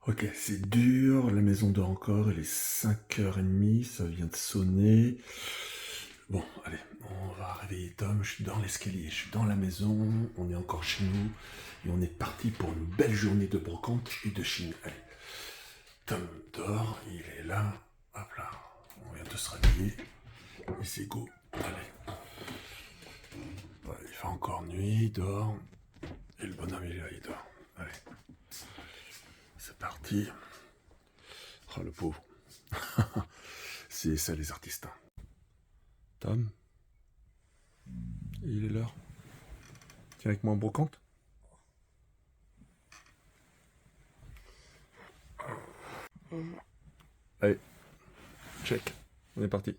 Ok, c'est dur, la maison dort encore, il est 5h30, ça vient de sonner. Bon, allez, on va réveiller Tom, je suis dans l'escalier, je suis dans la maison, on est encore chez nous, et on est parti pour une belle journée de brocante et de Chine. Allez, Tom dort, il est là, hop là, on vient de se réveiller, et c'est go, allez. Ouais, il fait encore nuit, il dort, et le bonhomme il est là, il dort, allez. C'est parti. Oh, le pauvre. C'est ça les artistes. Tom, il est l'heure. Tiens avec moi en brocante. Allez, check. On est parti.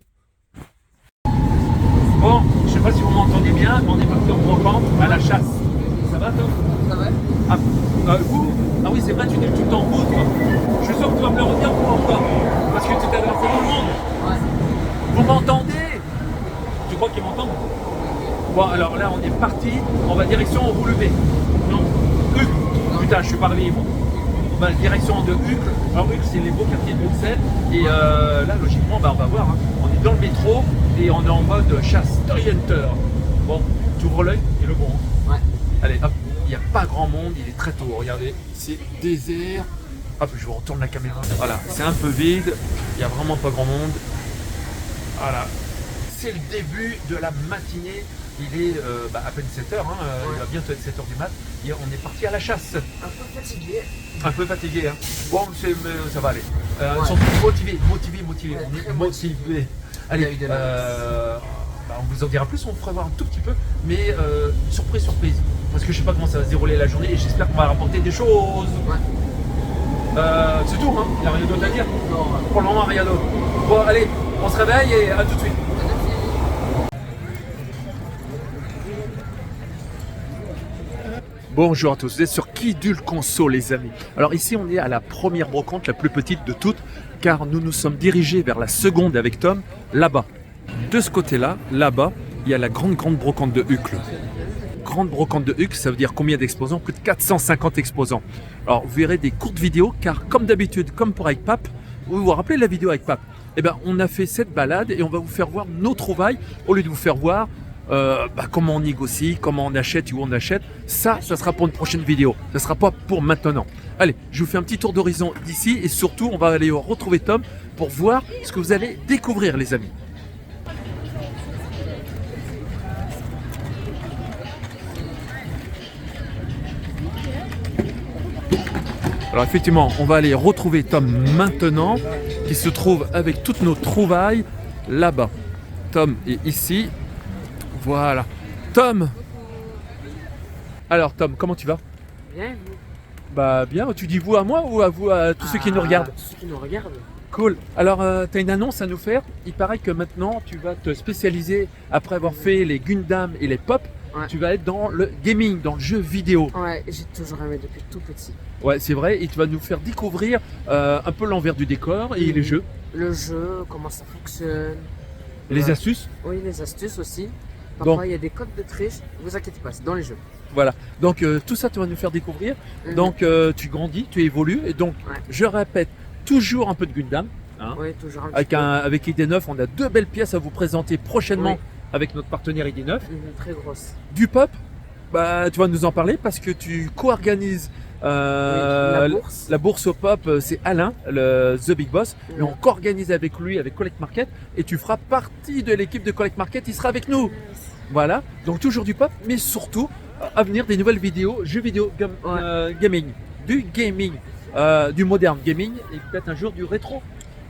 Bon, je sais pas si vous m'entendez bien, mais on est parti en brocante à la chasse. Ça va, Tom? Ça va? Vous? Ah oui, c'est vrai, tu dis tout le temps vous, toi. Je suis sûr que tu vas me le redire pour encore. Parce que tout à l'heure, c'est tout le monde. Ouais. Vous m'entendez? Tu crois qu'ils m'entendent? Bon, alors là, on est parti. On va direction Roulevé. Non, Uccle. Putain, je suis pas réveillé, moi. On va direction de Uccle. Alors, Uccle, c'est les beaux quartiers de Bruxelles. Et là, logiquement, on va voir. Hein. On est dans le métro et on est en mode chasse. Toy Hunter. Bon, tu ouvres l'œil et le bon. Ouais. Allez, hop. Il n'y a pas grand monde, il est très tôt. Regardez, c'est désert. Hop, je vous retourne la caméra. Voilà, c'est un peu vide. Il n'y a vraiment pas grand monde. Voilà. C'est le début de la matinée. Il est à peine 7h. Hein. Il va bientôt être 7h du mat. Et on est parti à la chasse. Un peu fatigué. Un peu fatigué. Hein. Bon, mais ça va aller. Ouais. Ils sont tous motivés. Ouais, On est très motivés. Il y a Allez, eu des menaces. on vous en dira plus, on fera voir un tout petit peu. Mais surprise. Parce que je sais pas comment ça va se dérouler la journée et j'espère qu'on va rapporter des choses. Ouais. C'est tout, hein. Il n'y a rien d'autre à dire. Non. Pour le moment, rien d'autre. Bon, allez, on se réveille et à tout de suite. Bonjour à tous, vous êtes sur Kidul Conso les amis. Alors ici on est à la première brocante, la plus petite de toutes, car nous nous sommes dirigés vers la seconde avec Tom, là-bas. De ce côté-là, là-bas, il y a la grande brocante de Uccle. Grande brocante de Uccle, ça veut dire combien d'exposants? Plus de 450 exposants. Alors vous verrez des courtes vidéos, car comme d'habitude, comme pour avec Pape, vous vous rappelez la vidéo avec Pape? Eh bien on a fait cette balade et on va vous faire voir nos trouvailles, au lieu de vous faire voir comment on négocie, comment on achète, où on achète. Ça sera pour une prochaine vidéo. Ça sera pas pour maintenant. Allez, je vous fais un petit tour d'horizon d'ici et surtout, on va aller retrouver Tom pour voir ce que vous allez découvrir, les amis. Alors effectivement, on va aller retrouver Tom maintenant, qui se trouve avec toutes nos trouvailles là-bas. Tom est ici. Voilà. Tom! Alors Tom, comment tu vas? Bien, vous? Bah bien, tu dis vous à moi ou à vous à tous ceux qui nous regardent? Tous ceux qui nous regardent. Cool. Alors tu as une annonce à nous faire. Il paraît que maintenant tu vas te spécialiser, après avoir fait les Gundam et les Pop, Ouais. tu vas être dans le gaming, dans le jeu vidéo. Ouais, j'ai toujours aimé depuis tout petit. Ouais, c'est vrai, et tu vas nous faire découvrir un peu l'envers du décor et les jeux, Le jeu, comment ça fonctionne. les Ouais. astuces. Oui, les astuces aussi. Parfois, Donc- il y a des codes de triche. Vous inquiétez pas, c'est dans les jeux. Voilà. Donc tout ça tu vas nous faire découvrir. Mhm. Donc tu grandis, tu évolues, et donc Ouais. je répète, toujours un peu de Gundam. Hein. Oui, toujours un Avec, petit peu. avec ID9, on a deux belles pièces à vous présenter prochainement Oui. avec notre partenaire ID9. Très grosse. Du pop, bah, tu vas nous en parler parce que tu co-organises La bourse. la bourse au pop, c'est Alain, The Big Boss, Mhm. et on co-organise avec lui, avec Collect Market, et tu feras partie de l'équipe de Collect Market, il sera avec nous. Voilà, donc toujours du pop, mais surtout à venir des nouvelles vidéos, jeux vidéo, gaming, du gaming, du moderne gaming, et peut-être un jour du rétro.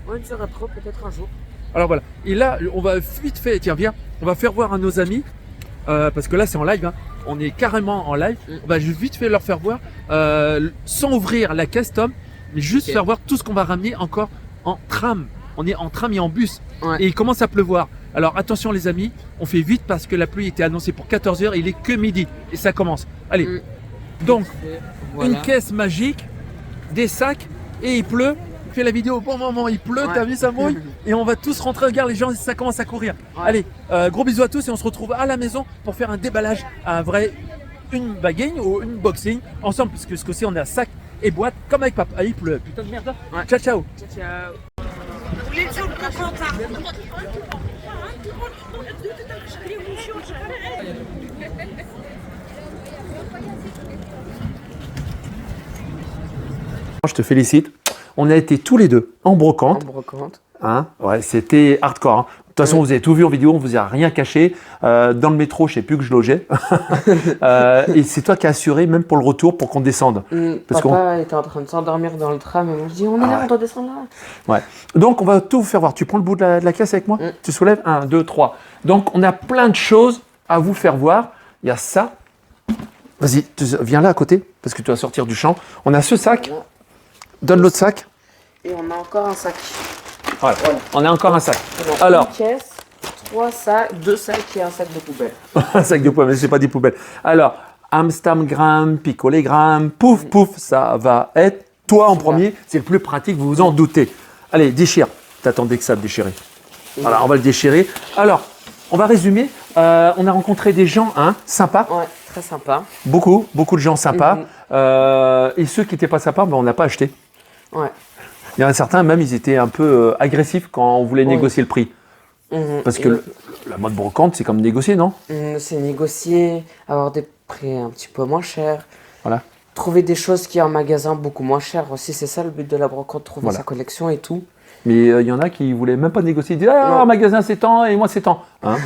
Ouais, du rétro peut-être un jour. Alors voilà, et là on va vite fait, tiens viens, on va faire voir à nos amis, parce que là c'est en live, hein. On est carrément en live, on va juste vite fait leur faire voir, sans ouvrir la caisse Tom, mais juste Ok. faire voir tout ce qu'on va ramener encore en tram. On est en tram et en bus, Ouais. et il commence à pleuvoir. Alors attention les amis, on fait vite parce que la pluie était annoncée pour 14h, il est que midi, et ça commence. Allez, donc Voilà. une caisse magique, des sacs, et il pleut. Fais la vidéo au bon moment, il pleut, Ouais. t'as vu ça mouille? Et on va tous rentrer, regarde les gens, ça commence à courir. Ouais. Allez, gros bisous à tous et on se retrouve à la maison pour faire un déballage, un vrai, une bagging ou une boxing ensemble, puisque ce coup-ci on est à sac et boîte comme avec papa. Ah, il pleut, putain de merde. Ouais. Ciao, ciao. Ciao, ciao. Je te félicite. On a été tous les deux en En brocante. brocante. Hein, ouais, c'était hardcore. Hein. De toute façon, vous avez tout vu en vidéo, on vous a rien caché. Dans le métro, je sais plus que je logeais. Et c'est toi qui as assuré, même pour le retour, pour qu'on descende. Parce Papa était en train de s'endormir dans le tram et moi je dis on est là, on doit descendre là. Ouais. Donc, on va tout vous faire voir. Tu prends le bout de la caisse avec moi. Tu soulèves 1, 2, 3. Donc, on a plein de choses à vous faire voir. Il y a ça. Vas-y, viens là à côté, parce que tu vas sortir du champ. On a ce sac. Donne l'autre sac. Et on a encore un sac. Voilà. On a encore un sac. On a Alors. une caisse, 3 sacs, 2 sacs et un sac de poubelle. Un sac de poubelle, mais c'est pas des poubelles. Alors, Amsterdam, picolégramme, pouf, pouf, ça va être toi en premier. C'est le plus pratique, vous vous en doutez. Allez, déchire. T'attendais que ça de déchirer. Voilà, on va le déchirer. Alors, on va résumer. On a rencontré des gens sympas. Ouais, très sympa. Beaucoup de gens sympas. Et ceux qui n'étaient pas sympas, ben, on n'a pas acheté. Ouais. Il y en a certains, même, ils étaient un peu agressifs quand on voulait négocier le prix. Parce que la mode brocante, c'est comme négocier, non? C'est négocier, avoir des prix un petit peu moins chers. Voilà. Trouver des choses qui en magasin beaucoup moins chères aussi, c'est ça le but de la brocante, trouver Voilà. sa collection et tout. Mais il y en a qui voulaient même pas négocier. Ils disaient Non. en magasin c'est tant et moi c'est tant. Hein.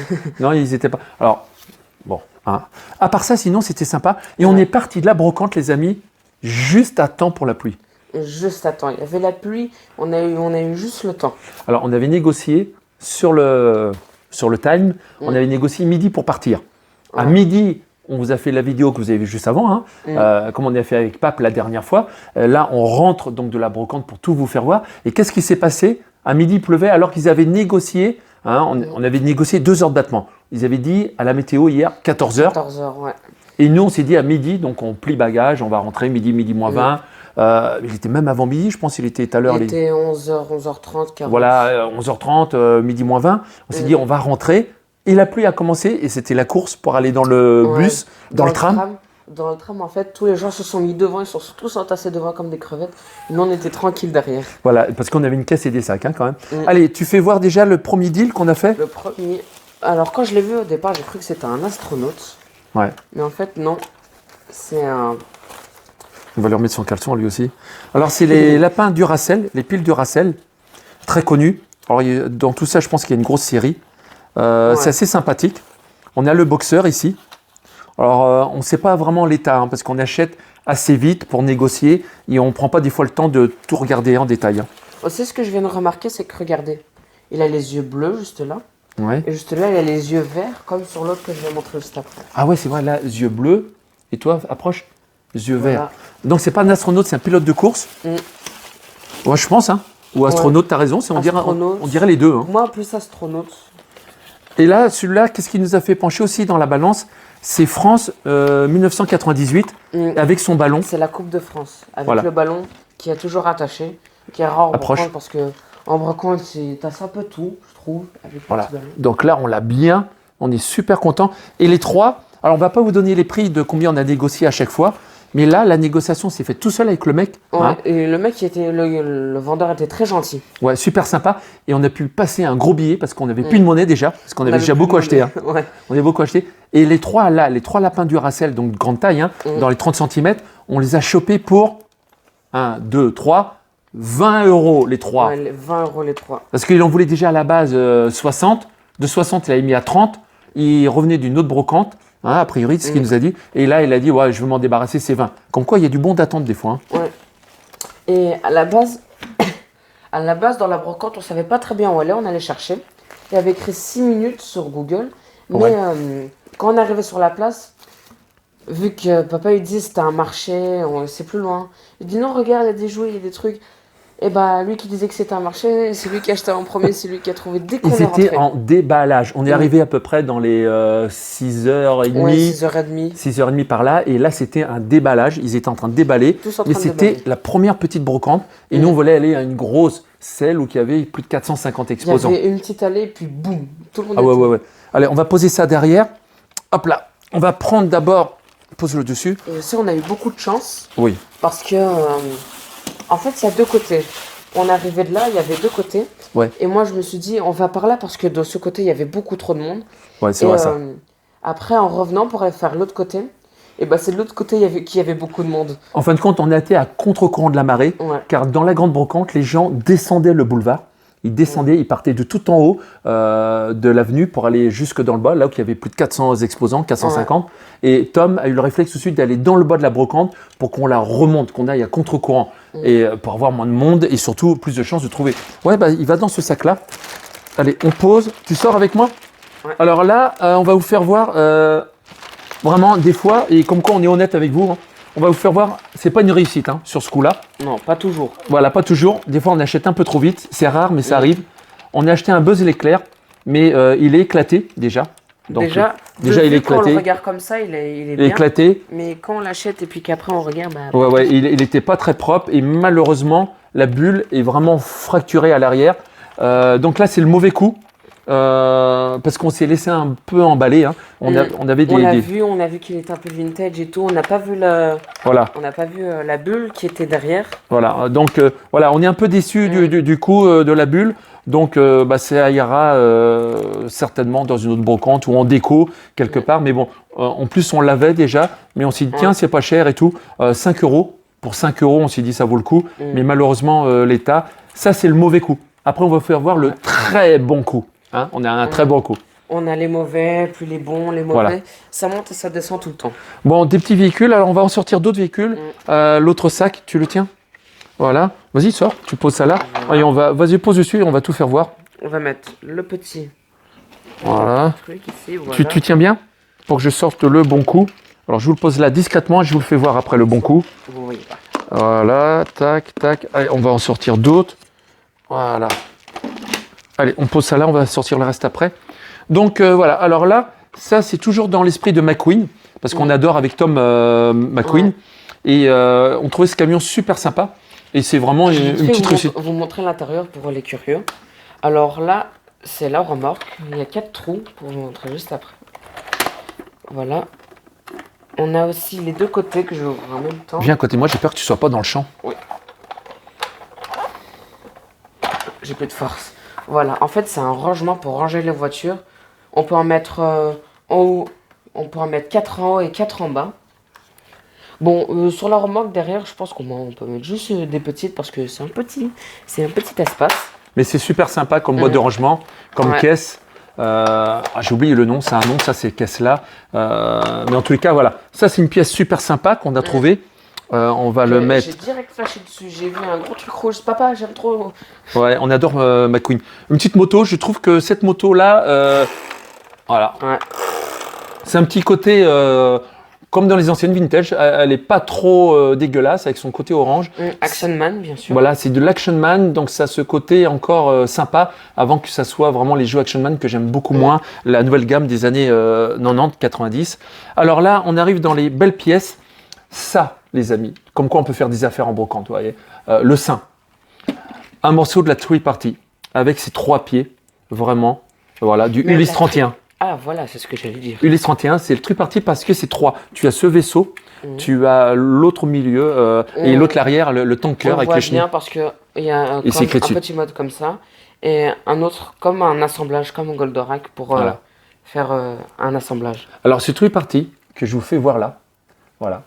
Non, ils étaient pas. Alors, bon. Hein. À part ça, sinon c'était sympa. Et on est parti de la brocante, les amis, juste à temps pour la pluie. Juste à temps. Il y avait la pluie, on a eu juste le temps. Alors, on avait négocié sur le time, on avait négocié midi pour partir. À midi, on vous a fait la vidéo que vous avez vue juste avant, comme on a fait avec Pape la dernière fois. Là, on rentre donc de la brocante pour tout vous faire voir. Et qu'est-ce qui s'est passé? À midi, il pleuvait alors qu'ils avaient négocié, on avait négocié 2 heures de battement. Ils avaient dit à la météo hier 14 heures. 14 heures, ouais. Et nous, on s'est dit à midi, donc on plie bagage, on va rentrer midi moins 20. Il était même avant midi, je pense qu'il était tout à l'heure. Il était 11h, 11h30, 40. Voilà, 11h30, midi moins 20. On s'est dit, on va rentrer. Et la pluie a commencé et c'était la course pour aller dans le bus, dans le tram. Dans le tram, en fait, tous les gens se sont mis devant, ils sont tous entassés devant comme des crevettes. Nous, on était tranquilles derrière. Voilà, parce qu'on avait une caisse et des sacs quand même. Allez, tu fais voir déjà le premier deal qu'on a fait? Le premier. Alors, quand je l'ai vu au départ, j'ai cru que c'était un astronaute. Ouais. Mais en fait, non. C'est un. On va lui remettre son caleçon lui aussi. Alors, c'est les lapins Duracell, les piles Duracell, très connus. Alors, dans tout ça, je pense qu'il y a une grosse série. C'est assez sympathique. On a le boxeur ici. Alors, on ne sait pas vraiment l'état, parce qu'on achète assez vite pour négocier et on ne prend pas des fois le temps de tout regarder en détail. Aussi, ce que je viens de remarquer, c'est que regardez, il a les yeux bleus juste là. Ouais. Et juste là, il a les yeux verts, comme sur l'autre que je vais montrer juste après. Ah ouais, c'est vrai, là, yeux bleus. Et toi, approche, yeux verts. Voilà. Donc, c'est pas un astronaute, c'est un pilote de course. Ouais, je pense. Ou astronaute, t'as raison. On dirait les deux. Moi, plus astronaute. Et là, celui-là, qu'est-ce qui nous a fait pencher aussi dans la balance? C'est France 1998 avec son ballon. C'est la Coupe de France, avec le ballon qui est toujours attaché, qui est rare en brocante parce que en brocante, t'as un peu tout, je trouve. Avec le petit ballon. Donc là, on l'a bien, on est super content. Et les trois, alors on va pas vous donner les prix de combien on a négocié à chaque fois, mais là, la négociation s'est faite tout seul avec le mec. Ouais, et le mec, le vendeur était très gentil. Ouais, super sympa. Et on a pu passer un gros billet parce qu'on n'avait plus de monnaie déjà, parce qu'on avait déjà beaucoup acheté. Ouais. On avait beaucoup acheté. Et les trois lapins Duracell, donc de grande taille, dans les 30 cm, on les a chopés pour 1, 2, 3, 20 € les trois. Ouais, 20 € les trois. Parce qu'il en voulait déjà à la base 60. De 60, il avait mis à 30. Il revenait d'une autre brocante. A priori, c'est ce qu'il nous a dit. Et là, il a dit, ouais, je veux m'en débarrasser, c'est 20. Comme quoi, il y a du bon d'attente des fois. Ouais. Et à la base, dans la brocante, on savait pas très bien où aller, on allait chercher. Il y avait écrit 6 minutes sur Google. Mais quand on est arrivé sur la place, vu que papa il dit c'était un marché, c'est plus loin. Il dit non, regarde, il y a des jouets, il y a des trucs. Et bah, lui qui disait que c'était un marché, c'est lui qui a acheté en premier, c'est lui qui a trouvé dès qu'on est rentré. Ils étaient en déballage. On est arrivé à peu près dans les 6h30. Ouais, 6h30. 6h30 par là. Et là, c'était un déballage. Ils étaient en train de déballer. Mais c'était la première petite brocante. Et nous, on voulait aller à une grosse, celle où il y avait plus de 450 exposants. Il y avait une petite allée, puis boum, tout le monde ouais. Allez, on va poser ça derrière. Hop là. On va prendre d'abord, pose-le dessus. Et aussi, on a eu beaucoup de chance. Oui. Parce que, en fait, il y a deux côtés. On arrivait de là, il y avait deux côtés. Ouais. Et moi, je me suis dit, on va par là parce que de ce côté, il y avait beaucoup trop de monde. Ouais, c'est Et vrai ça. après, en revenant pour aller faire l'autre côté, et ben c'est de l'autre côté qu'il y avait beaucoup de monde. En fin de compte, on a été à contre-courant de la marée, Ouais. car dans la grande brocante, les gens descendaient le boulevard. Ils descendaient, ils partaient de tout en haut de l'avenue pour aller jusque dans le bas, là où il y avait plus de 400 exposants, 450. Et Tom a eu le réflexe tout de suite d'aller dans le bas de la brocante pour qu'on la remonte, qu'on aille à contre-courant, et pour avoir moins de monde et surtout plus de chances de trouver. Ouais, bah, il va dans ce sac-là. Allez, on pose. Tu sors avec moi? Ouais. Alors là, on va vous faire voir vraiment des fois, et comme quoi on est honnête avec vous, hein, on va vous faire voir, c'est pas une réussite hein, sur ce coup-là. Non, pas toujours. Voilà, pas toujours. Des fois, on achète un peu trop vite. C'est rare, mais ça arrive. On a acheté un Buzz l'éclair, mais il est éclaté déjà. Donc, déjà, déjà il est quand on éclaté. le regarde comme ça, il est Il est bien. éclaté. Mais quand on l'achète et puis qu'après on regarde, bah, Ouais, ouais, il était pas très propre et malheureusement, la bulle est vraiment fracturée à l'arrière. Donc là, c'est le mauvais coup. Parce qu'on s'est laissé un peu emballer. Hein. On avait on l'a des- vu, on a vu qu'il était un peu vintage et tout. On n'a pas vu Voilà. on n'a pas vu la bulle qui était derrière. Voilà, donc voilà, on est un peu déçu du coup de la bulle. Donc bah, ça ira certainement dans une autre brocante ou en déco quelque part. Mais bon, en plus on l'avait déjà, mais on s'est dit tiens c'est pas cher et tout. 5 euros. Pour 5 euros on s'est dit ça vaut le coup. Mais malheureusement l'État, ça c'est le mauvais coup. Après on va faire voir le très bon coup. Hein, on a un très bon coup. On a les mauvais, puis les bons, les mauvais. Voilà. Ça monte et ça descend tout le temps. Bon, des petits véhicules, alors on va en sortir d'autres véhicules. L'autre sac, tu le tiens? Voilà. Vas-y, sors, tu poses ça là. Voilà. Et vas-y, pose dessus et on va tout faire voir. On va mettre le petit Voilà. truc ici. Voilà. Tu tiens bien pour que je sorte le bon coup. Alors je vous le pose là discrètement et je vous le fais voir après le bon coup. Vous voyez pas. Voilà, tac, tac. Allez, on va en sortir d'autres. Voilà. Allez, on pose ça là, on va sortir le reste après. Donc voilà, alors là, ça c'est toujours dans l'esprit de McQueen, parce qu'on adore avec Tom McQueen. Ouais. Et on trouvait ce camion super sympa. Et c'est vraiment une petite réussite. Vous montrer l'intérieur pour les curieux. Alors là, c'est la remorque. Il y a 4 trous pour vous montrer juste après. Voilà. On a aussi les deux côtés que je vais ouvrir en même temps. Viens à côté de moi, j'ai peur que tu sois pas dans le champ. J'ai plus de force. Voilà, en fait, c'est un rangement pour ranger les voitures. On peut en mettre en haut, on peut en mettre 4 en haut et 4 en bas. Bon, sur la remorque derrière, je pense qu'on peut mettre juste des petites parce que c'est un petit espace. Mais c'est super sympa comme boîte de rangement, comme caisse. J'ai oublié le nom, c'est un nom, ça c'est caisse là. Mais en tous les cas, voilà. Ça c'est une pièce super sympa qu'on a trouvée. On va le mettre. J'ai direct flashé dessus, j'ai vu un gros truc rouge. Papa, j'aime trop. Ouais, on adore McQueen. Une petite moto, je trouve que cette moto là, voilà. Ouais. C'est un petit côté comme dans les anciennes vintage. Elle est pas trop dégueulasse avec son côté orange. Action Man, bien sûr. Voilà, c'est de l'Action Man, donc ça a ce côté encore sympa, avant que ça soit vraiment les jeux Action Man que j'aime beaucoup moins, la nouvelle gamme des années 90-90. Alors là, on arrive dans les belles pièces. Ça, les amis, comme quoi on peut faire des affaires en brocante, vous voyez. Le sein, un morceau de la Three Party, avec ses 3 pieds, vraiment, voilà, du Mais Ulysse 31. Ah, voilà, c'est ce que j'allais dire. Ulysse 31, c'est le Three Party parce que c'est 3. Tu as ce vaisseau, tu as l'autre au milieu, et l'autre l'arrière, le tanker On avec voit les chenilles. bien parce qu'il y a Et c'est écrit un dessus. petit mode comme ça et un autre comme un assemblage, comme un Goldorak pour Voilà. faire un assemblage. Alors, ce Three Party que je vous fais voir là, voilà.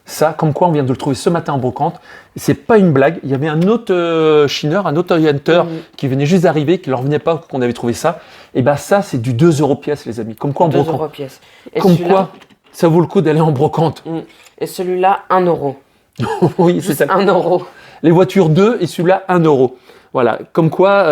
Ça, comme quoi on vient de le trouver ce matin en brocante. C'est pas une blague. Il y avait un autre chineur, un autre orienteur qui venait juste d'arriver, qui ne leur revenait pas qu'on avait trouvé ça. Et bien ça, c'est du 2 € pièce, les amis. Comme quoi en 2 brocante. € pièce. Et Comme celui-là- quoi, ça vaut le coup d'aller en brocante. Et celui-là, 1 €. Oui, c'est Juste ça. 1 €. Les voitures 2 et celui-là 1 €. Voilà, comme quoi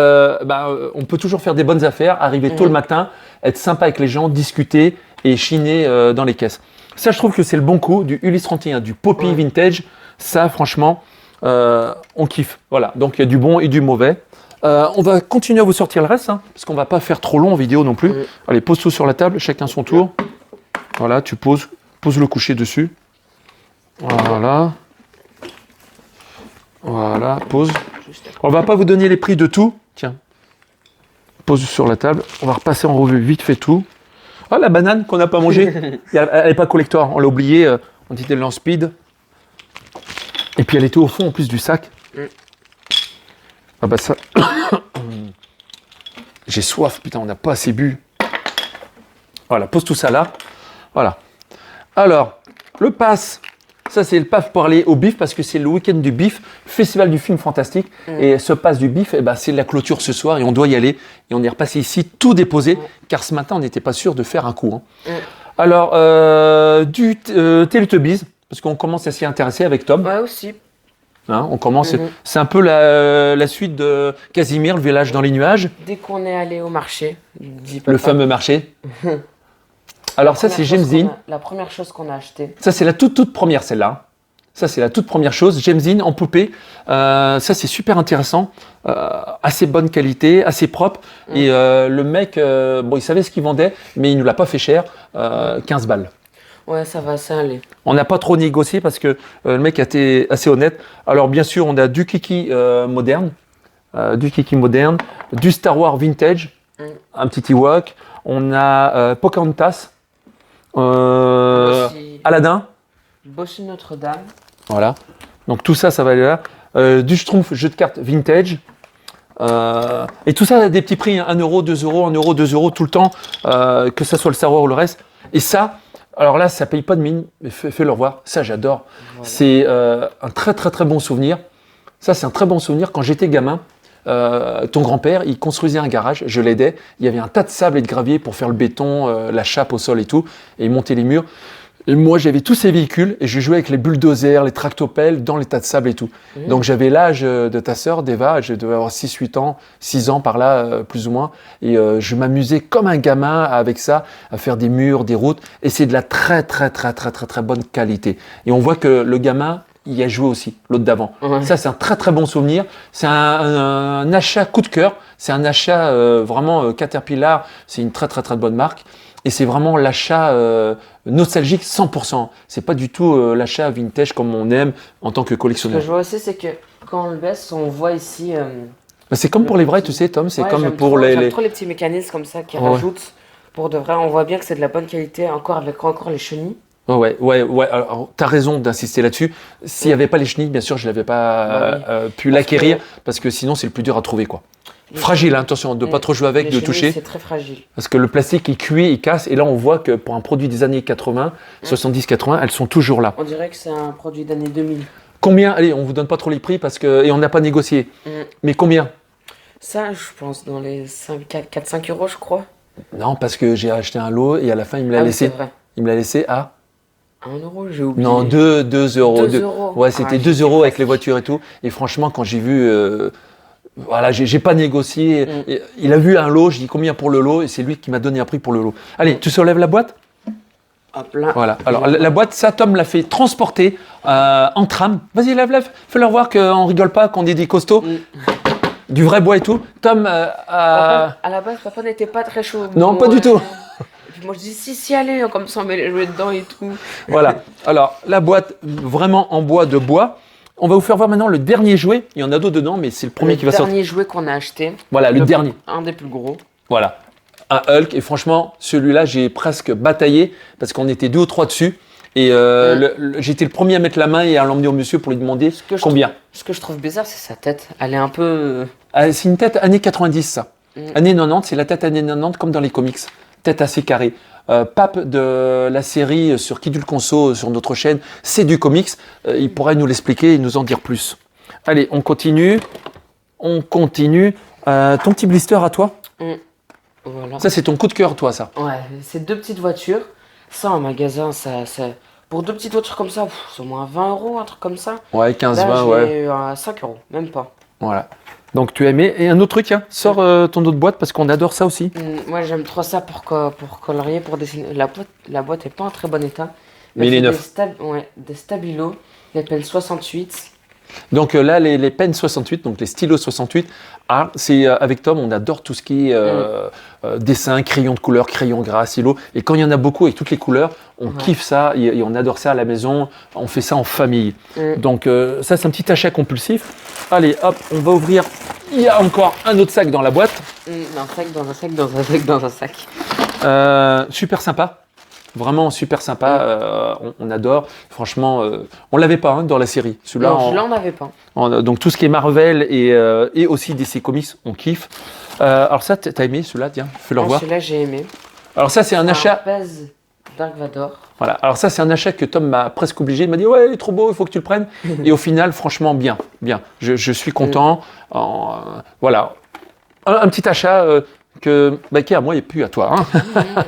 on peut toujours faire des bonnes affaires, arriver tôt le matin, être sympa avec les gens, discuter et chiner dans les caisses. Ça, je trouve que c'est le bon coup du Ulysse 31, du Poppy Vintage. Ça, franchement, on kiffe. Voilà, donc il y a du bon et du mauvais. On va continuer à vous sortir le reste, hein, parce qu'on va pas faire trop long en vidéo non plus. Allez, pose tout sur la table, chacun son tour. Voilà, tu poses le coucher dessus. Voilà. Voilà, pose. On va pas vous donner les prix de tout. Tiens, pose sur la table. On va repasser en revue vite fait tout. Ah, la banane qu'on n'a pas mangée. Elle n'est pas collector, on l'a oublié. On était en speed. Et puis elle était au fond en plus du sac. Ah bah ça... J'ai soif, putain, on n'a pas assez bu. Voilà, pose tout ça là. Voilà. Alors, le pass, ça c'est le pass pour aller au bif parce que c'est le week-end du bif, festival du film fantastique. Et ce pass du bif, eh ben, c'est la clôture ce soir et on doit y aller. Et on est repassé ici, tout déposé, car ce matin on n'était pas sûr de faire un coup. Hein. Alors, du Teletubbies, parce qu'on commence à s'y intéresser avec Tom. Ouais, aussi. Hein, on commence, c'est un peu la suite de Casimir, le village dans les nuages. Dès qu'on est allé au marché, dit Le papa. fameux marché. Alors ça c'est James Dean. La première chose qu'on a acheté. Ça c'est la toute première celle-là. Ça c'est la toute première chose. James Dean en poupée. Ça c'est super intéressant. Assez bonne qualité, assez propre. Et le mec, bon il savait ce qu'il vendait, mais il nous l'a pas fait cher. 15 balles. Ouais, ça va, ça aller. On n'a pas trop négocié parce que le mec a été assez honnête. Alors bien sûr on a du Kiki moderne. Du Star Wars vintage. Un petit Ewok. On a Pocahontas. Aladdin. Bosch Notre-Dame. Voilà. Donc tout ça, ça va aller là. Du Schtroumpf, jeu de cartes vintage. Et tout ça a des petits prix, hein, 1 euro, 2 euros, 1 euro, 2 euros tout le temps, que ça soit le Star Wars ou le reste. Et ça, alors là, ça paye pas de mine, mais fais-le revoir. Ça, j'adore. Voilà. C'est un très très très bon souvenir. Ça, c'est un très bon souvenir. Quand j'étais gamin, ton grand-père, il construisait un garage, je l'aidais. Il y avait un tas de sable et de gravier pour faire le béton, la chape au sol et tout, et il montait les murs. Et moi, j'avais tous ces véhicules et je jouais avec les bulldozers, les tractopelles dans les tas de sable et tout. Donc, j'avais l'âge de ta sœur, d'Eva. Je devais avoir 6-8 ans, 6 ans par là, plus ou moins. Et je m'amusais comme un gamin avec ça, à faire des murs, des routes. Et c'est de la très, très, très, très, très, très bonne qualité. Et on voit que le gamin, il y a joué aussi, l'autre d'avant. Ça, c'est un très, très bon souvenir. C'est un achat coup de cœur. C'est un achat vraiment Caterpillar. C'est une très, très, très bonne marque. Et c'est vraiment l'achat nostalgique 100%. C'est pas du tout l'achat vintage comme on aime en tant que collectionneur. Ce que je vois aussi, c'est que quand on le baisse, on voit ici... c'est comme pour les vrais, tu sais, Tom. C'est comme pour trop, les... J'aime trop les petits mécanismes comme ça qui rajoutent. Pour de vrai, on voit bien que c'est de la bonne qualité, avec encore les chenilles. Ouais. Alors, t'as raison d'insister là-dessus. S'il n'y avait pas les chenilles, bien sûr, je l'avais pas pu l'acquérir parce que sinon, c'est le plus dur à trouver, quoi. Fragile, hein, attention, de ne pas trop jouer avec, de toucher. C'est très fragile. Parce que le plastique, il cuit, il casse. Et là, on voit que pour un produit des années 80, 70-80, elles sont toujours là. On dirait que c'est un produit d'année 2000. Combien? Allez, on ne vous donne pas trop les prix parce que, et on n'a pas négocié. Mais combien? Ça, je pense, dans les 4-5 euros, je crois. Non, parce que j'ai acheté un lot et à la fin, il me l'a laissé. C'est vrai. Il me l'a laissé à 1 euro, j'ai oublié. Non, 2 euros. 2 euros. Ouais, c'était 2 euros avec les voitures et tout. Et franchement, quand j'ai vu... voilà, j'ai pas négocié. Il a vu un lot, je dis combien pour le lot, et c'est lui qui m'a donné un prix pour le lot. Allez, tu soulèves la boîte? Hop là. Voilà. Alors la boîte, ça, Tom l'a fait transporter en tram. Vas-y, lève. Fais-leur voir qu'on rigole pas, qu'on est des costauds. Du vrai bois et tout. Tom à la base, papa n'était pas très chaud. Non, pas du tout. Et puis moi, je dis si, allez, comme ça, on met les jouets dedans et tout. Voilà. Alors, la boîte, vraiment en bois de bois. On va vous faire voir maintenant le dernier jouet. Il y en a d'autres dedans, mais c'est le premier qui va sortir. Le dernier jouet qu'on a acheté. Voilà, le dernier. Un des plus gros. Voilà. Un Hulk. Et franchement, celui-là, j'ai presque bataillé parce qu'on était 2 ou 3 dessus. Et j'étais le premier à mettre la main et à l'emmener au monsieur pour lui demander combien. Ce que je trouve bizarre, c'est sa tête. Elle est un peu... c'est une tête années 90, ça. Années 90, c'est la tête années 90 comme dans les comics. Tête assez carrée. Pape de la série sur Kidul Conso sur notre chaîne, c'est du comics. Il pourrait nous l'expliquer et nous en dire plus. Allez, on continue. Ton petit blister à toi. Voilà. Ça, c'est ton coup de cœur, toi, ça. Ouais, c'est 2 petites voitures. Ça, en magasin, pour 2 petites voitures comme ça, c'est au moins 20 euros, un truc comme ça. Ouais, 15-20, Là, ouais. j'ai 5 euros, même pas. Voilà. Donc, tu as aimé. Et un autre truc, hein, sors ton autre boîte parce qu'on adore ça aussi. Moi, j'aime trop ça pour colorier, pour dessiner. La boîte est pas en très bon état. Mais il est neuf. Des stabilos, les pelles 68. Donc là, les pennes 68, donc les stylos 68, c'est avec Tom, on adore tout ce qui est dessin, crayon de couleur, crayon gras, stylo. Et quand il y en a beaucoup avec toutes les couleurs, on kiffe ça et on adore ça à la maison. On fait ça en famille. Donc ça, c'est un petit achat compulsif. Allez, hop, on va ouvrir. Il y a encore un autre sac dans la boîte. Un sac dans un sac dans un sac dans un sac. Super sympa. Vraiment super sympa, on adore. Franchement, on l'avait pas dans la série. Non, celui-là, on n'avait pas. Donc tout ce qui est Marvel et aussi DC Comics, on kiffe. Alors ça, t'as aimé celui-là? Tiens, fais-le revoir. Celui-là, j'ai aimé. Alors ça, c'est un achat. Pèse Dark Vador. Voilà. Alors ça, c'est un achat que Tom m'a presque obligé. Il m'a dit ouais, il est trop beau, il faut que tu le prennes. Et au final, franchement, bien. Je suis content. Voilà. Un petit achat qui est à moi et plus à toi. Hein.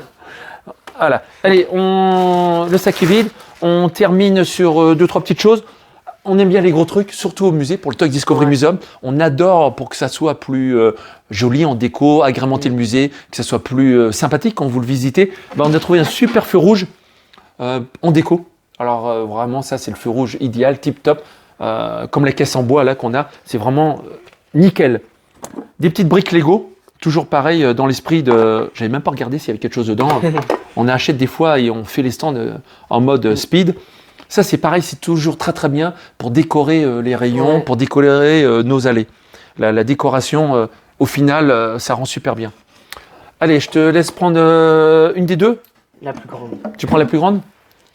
Voilà. Allez, le sac est vide. On termine sur 2-3 petites choses. On aime bien les gros trucs, surtout au musée, pour le Toy Discovery Museum. On adore pour que ça soit plus joli en déco, agrémenter le musée, que ça soit plus sympathique quand vous le visitez. On a trouvé un super feu rouge en déco. Alors vraiment, ça c'est le feu rouge idéal, tip top. Comme la caisse en bois là qu'on a, c'est vraiment nickel. Des petites briques Lego. Toujours pareil dans l'esprit de... J'avais même pas regardé s'il y avait quelque chose dedans. On achète des fois et on fait les stands en mode speed. Ça c'est pareil, c'est toujours très très bien pour décorer les rayons, pour décorer nos allées. La décoration, au final, ça rend super bien. Allez, je te laisse prendre une des deux. La plus grande. Tu prends la plus grande?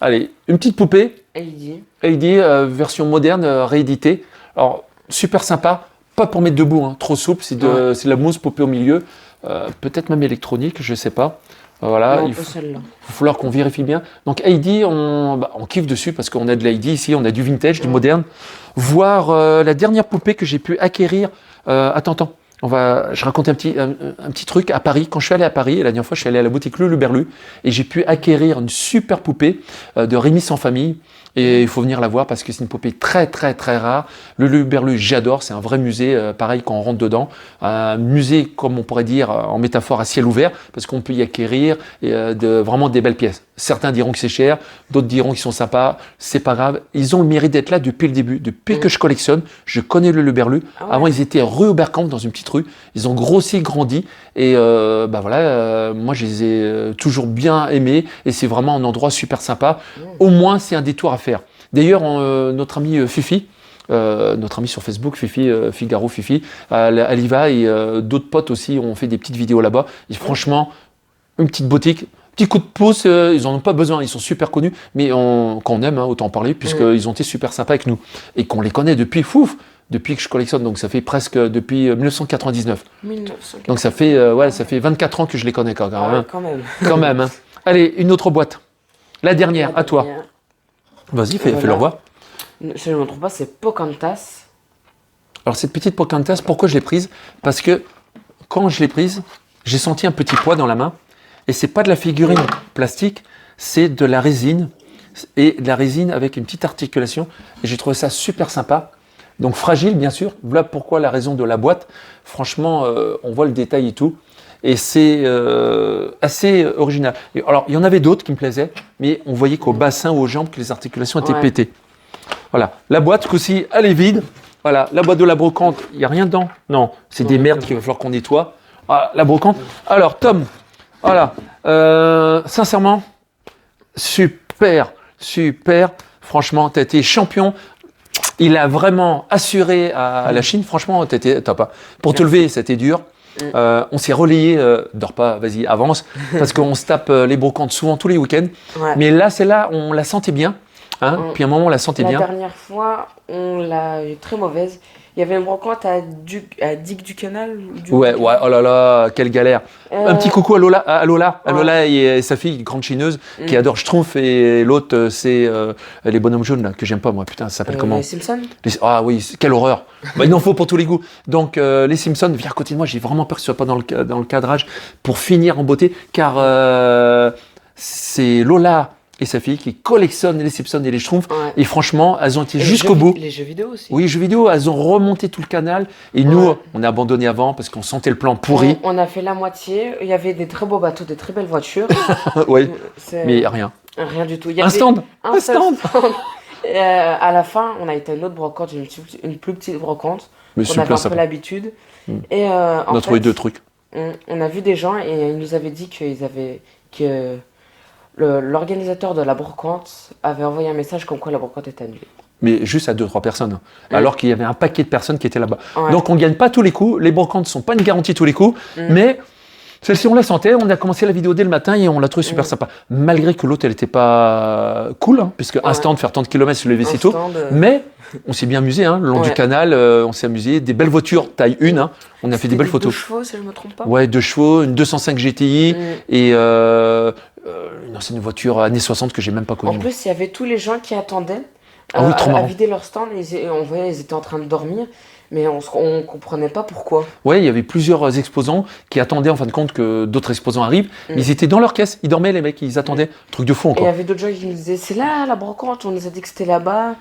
Allez, une petite poupée. Heidi, version moderne, rééditée. Alors, super sympa. Pas pour mettre debout, hein, trop souple, c'est de la mousse poupée au milieu, peut-être même électronique, je sais pas. Voilà, il va falloir qu'on vérifie bien. Donc Heidi, on kiffe dessus parce qu'on a de l'Heidi ici, on a du vintage, du moderne. Voir la dernière poupée que j'ai pu acquérir. Attends, je raconte un petit truc à Paris. Quand je suis allé à Paris, la dernière fois, je suis allé à la boutique Le Luberlu et j'ai pu acquérir une super poupée de Rémi sans famille. Et il faut venir la voir parce que c'est une poupée très très très rare. Le Luberlu, j'adore, c'est un vrai musée, pareil quand on rentre dedans. Un musée, comme on pourrait dire en métaphore, à ciel ouvert, parce qu'on peut y acquérir vraiment des belles pièces. Certains diront que c'est cher, d'autres diront qu'ils sont sympas, c'est pas grave. Ils ont le mérite d'être là depuis le début. Depuis que je collectionne, je connais le Luberlu. Avant, ils étaient rue Oberkampf, dans une petite rue. Ils ont grossi, grandi. Et moi, je les ai toujours bien aimés. Et c'est vraiment un endroit super sympa. Au moins, c'est un détour à faire. D'ailleurs, notre ami Fifi, notre ami sur Facebook, Figaro Fifi, elle y va et d'autres potes aussi ont fait des petites vidéos là-bas. Et franchement, une petite boutique, petit coup de pouce, ils n'en ont pas besoin, ils sont super connus, mais quand on aime, autant en parler, puisqu'ils ont été super sympas avec nous. Et qu'on les connaît depuis que je collectionne, donc ça fait presque depuis 1999. Donc ça fait 24 ans que je les connais quand même. Quand même. Hein. Allez, une autre boîte. La dernière, à toi. Vas-y, fais-le revoir. Je ne me trompe pas, c'est Pocahontas. Alors cette petite Pocahontas, pourquoi je l'ai prise? Parce que quand je l'ai prise, j'ai senti un petit poids dans la main. Et c'est pas de la figurine plastique, c'est de la résine. Et de la résine avec une petite articulation. Et j'ai trouvé ça super sympa. Donc fragile, bien sûr. Voilà pourquoi la raison de la boîte. Franchement, on voit le détail et tout. Et c'est assez original. Et alors, il y en avait d'autres qui me plaisaient, mais on voyait qu'au bassin ou aux jambes, que les articulations étaient pétées. Voilà. La boîte, aussi, elle est vide. Voilà. La boîte de la brocante, il n'y a rien dedans. Non, c'est des merdes qu'il va falloir qu'on nettoie. Voilà, la brocante. Alors, Tom, voilà. Sincèrement, super. Franchement, tu as été champion. Il a vraiment assuré à la Chine. Franchement, t'as pas. Pour te lever, c'était dur. On s'est relayé, dors pas, vas-y, avance, parce qu'on se tape les brocantes souvent tous les week-ends. Mais là, celle-là, on la sentait bien. Puis à un moment, on la sentait bien. La dernière fois, on l'a eu très mauvaise. Il y avait une brocante à Digue du Canal. Ouais, oh là là, quelle galère. Un petit coucou à Lola et sa fille, grande chineuse, qui adore Schtroumpf, et l'autre, c'est les bonhommes jaunes, là, que j'aime pas, moi, putain, ça s'appelle comment? Les Simpsons. Ah oui, quelle horreur. Il en faut pour tous les goûts. Donc, les Simpsons, viens à côté de moi, j'ai vraiment peur que ce soit pas dans le cadrage, pour finir en beauté, car c'est Lola et sa fille qui collectionnent les Simpsons et les Schtroumpfs. Et franchement, elles ont été jusqu'au bout. Les jeux vidéo aussi. Oui, jeux vidéo, elles ont remonté tout le canal. Et nous, on a abandonné avant parce qu'on sentait le plan pourri. On a fait la moitié. Il y avait des très beaux bateaux, des très belles voitures. Oui, mais rien. Rien du tout. Il y un avait stand. Et à la fin, on a été à une autre brocante, une plus petite brocante. Mais on avait un peu l'habitude. Et on a trouvé deux trucs. On a vu des gens et ils nous avaient dit que l'organisateur de la brocante avait envoyé un message comme quoi la brocante était annulée. Mais juste à 2-3 personnes, alors qu'il y avait un paquet de personnes qui étaient là-bas. Donc on ne gagne pas tous les coups, les brocantes ne sont pas une garantie tous les coups, mais Celle-ci, on la sentait, on a commencé la vidéo dès le matin et on l'a trouvée super sympa. Malgré que l'autre, elle n'était pas cool, hein, puisque instant de faire tant de kilomètres se lever si tôt. Mais on s'est bien amusé, hein, le long du canal, on s'est amusé. Des belles voitures, taille 1, hein, on a fait des belles photos. 2 chevaux, si je ne me trompe pas. Ouais, 2 chevaux, une 205 GTI et une ancienne voiture années 60 que j'ai même pas connue. En plus, il y avait tous les gens qui attendaient trop à vider leur stand. On voyait, ils étaient en train de dormir. Mais on ne comprenait pas pourquoi. Ouais, il y avait plusieurs exposants qui attendaient en fin de compte que d'autres exposants arrivent. Mais ils étaient dans leur caisse, ils dormaient les mecs, ils attendaient. Truc de fou encore. Et il y avait d'autres gens qui nous disaient, c'est là la brocante, on nous a dit que c'était là-bas.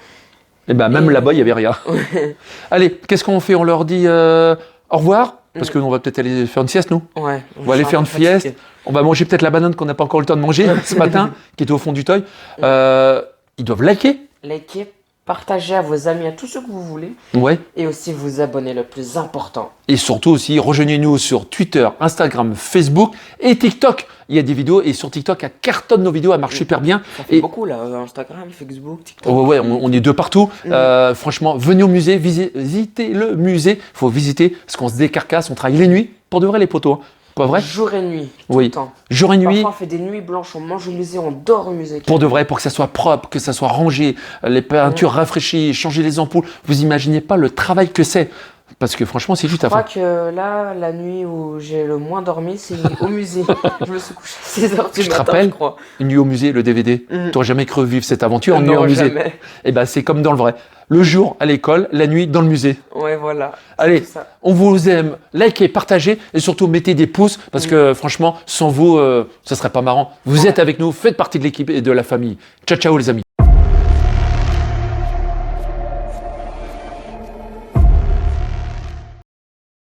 Et ben même là-bas, il n'y avait rien. Allez, qu'est-ce qu'on fait? On leur dit au revoir, parce qu'on va peut-être aller faire une sieste, nous. Ouais. On va aller faire une sieste. On va manger peut-être la banane qu'on n'a pas encore eu le temps de manger ce matin, qui était au fond du toy. Ils doivent liker. Liker, partagez à vos amis, à tous ceux que vous voulez. Ouais. Et aussi vous abonner, le plus important. Et surtout aussi, rejoignez-nous sur Twitter, Instagram, Facebook et TikTok. Il y a des vidéos et sur TikTok, elle cartonne nos vidéos, elle marche super bien. Ça fait beaucoup là, Instagram, Facebook, TikTok. Ouais, on est de partout. Franchement, venez au musée, visitez le musée. Il faut visiter parce qu'on se décarcasse, on travaille les nuits. Pour de vrai, les poteaux. Hein. Pas vrai? Jour et nuit, tout oui. le temps. Jour et nuit. Parfois, on fait des nuits blanches, on mange au musée, on dort au musée. Pour de vrai, pour que ça soit propre, que ça soit rangé, les peintures rafraîchies, changer les ampoules. Vous imaginez pas le travail que c'est. Parce que franchement, c'est juste à faire. Je crois que là, la nuit où j'ai le moins dormi, c'est au musée. Je me suis couché à 6 h du matin, je te rappelle, je crois. Une nuit au musée, le DVD. Tu n'aurais jamais cru vivre cette aventure en nuit Non, au musée. jamais. Et ben, c'est comme dans le vrai. Le jour à l'école, la nuit dans le musée. Ouais, voilà. Allez, on vous aime, likez, partagez et surtout mettez des pouces parce que franchement, sans vous, ça serait pas marrant. Vous êtes avec nous, faites partie de l'équipe et de la famille. Ciao, ciao les amis.